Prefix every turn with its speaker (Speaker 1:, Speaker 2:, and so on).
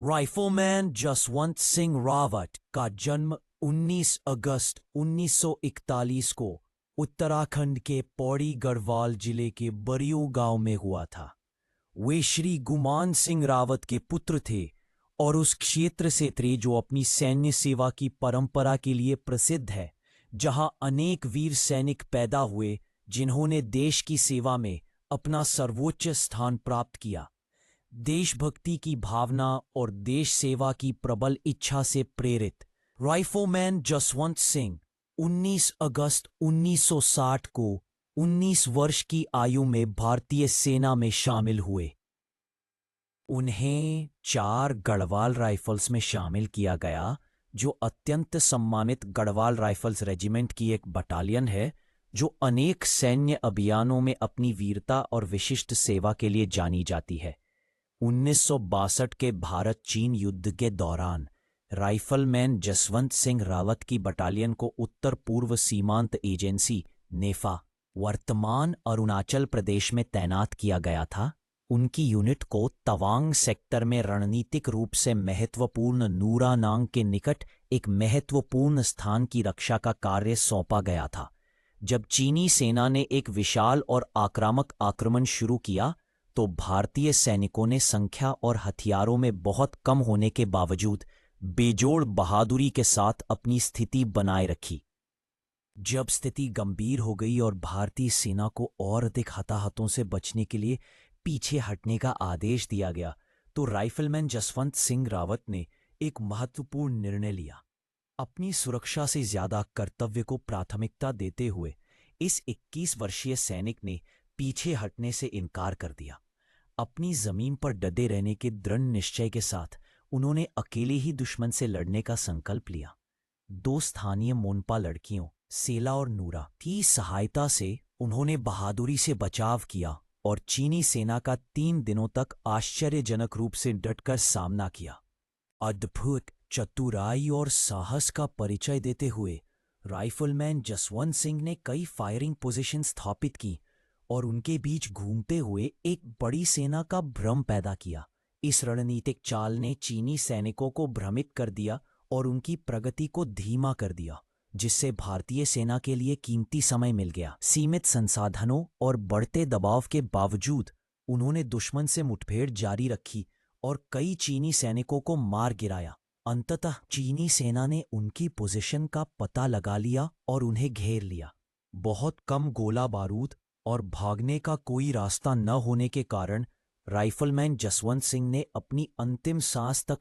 Speaker 1: Rifleman Jaswant Singh Rawat का जन्म 19 अगस्त 1941 को उत्तराखंड के पौड़ी गढ़वाल जिले के बरियो गांव में हुआ था। वे श्री गुमान सिंह रावत के पुत्र थे और उस क्षेत्र से थे जो अपनी सैन्य सेवा की परंपरा के लिए प्रसिद्ध है, जहां अनेक वीर सैनिक पैदा हुए जिन्होंने देश की सेवा में अपना सर्वोच्च स्थान प्राप्त किया। देशभक्ति की भावना और देश सेवा की प्रबल इच्छा से प्रेरित राइफलमैन जसवंत सिंह 19 अगस्त 1960 को 19 वर्ष की आयु में भारतीय सेना में शामिल हुए। उन्हें 4 गढ़वाल राइफल्स में शामिल किया गया, जो अत्यंत सम्मानित गढ़वाल राइफल्स रेजिमेंट की एक बटालियन है, जो अनेक सैन्य अभियानों में अपनी वीरता और विशिष्ट सेवा के लिए जानी जाती है। 1962 के भारत चीन युद्ध के दौरान राइफलमैन जसवंत सिंह रावत की बटालियन को उत्तर पूर्व सीमांत एजेंसी नेफा, वर्तमान अरुणाचल प्रदेश में तैनात किया गया था। उनकी यूनिट को तवांग सेक्टर में रणनीतिक रूप से महत्वपूर्ण नूरानांग के निकट एक महत्वपूर्ण स्थान की रक्षा का कार्य सौंपा गया था। जब चीनी सेना ने एक विशाल और आक्रामक आक्रमण शुरू किया, तो भारतीय सैनिकों ने संख्या और हथियारों में बहुत कम होने के बावजूद बेजोड़ बहादुरी के साथ अपनी स्थिति बनाए रखी। जब स्थिति गंभीर हो गई और भारतीय सेना को और अधिक हताहतों से बचने के लिए पीछे हटने का आदेश दिया गया, तो राइफलमैन जसवंत सिंह रावत ने एक महत्वपूर्ण निर्णय लिया। अपनी सुरक्षा से ज्यादा कर्तव्य को प्राथमिकता देते हुए इस 21 वर्षीय सैनिक ने पीछे हटने से इनकार कर दिया। अपनी जमीन पर डटे रहने के दृढ़ निश्चय के साथ उन्होंने अकेले ही दुश्मन से लड़ने का संकल्प लिया। 2 स्थानीय मोनपा लड़कियों सेला और नूरा की सहायता से उन्होंने बहादुरी से बचाव किया और चीनी सेना का 3 दिनों तक आश्चर्यजनक रूप से डटकर सामना किया। अद्भुत चतुराई और साहस का परिचय देते हुए राइफलमैन जसवंत सिंह ने कई फायरिंग पोजीशन स्थापित की और उनके बीच घूमते हुए एक बड़ी सेना का भ्रम पैदा किया। इस रणनीतिक चाल ने चीनी सैनिकों को भ्रमित कर दिया और उनकी प्रगति को धीमा कर दिया, जिससे भारतीय सेना के लिए कीमती समय मिल गया। सीमित संसाधनों और बढ़ते दबाव के बावजूद उन्होंने दुश्मन से मुठभेड़ जारी रखी और कई चीनी सैनिकों को मार गिराया। अंततः चीनी सेना ने उनकी पोजीशन का पता लगा लिया और उन्हें घेर लिया। बहुत कम गोला बारूद और भागने का कोई रास्ता न होने के कारण राइफलमैन जसवंत सिंह ने अपनी अंतिम सांस तक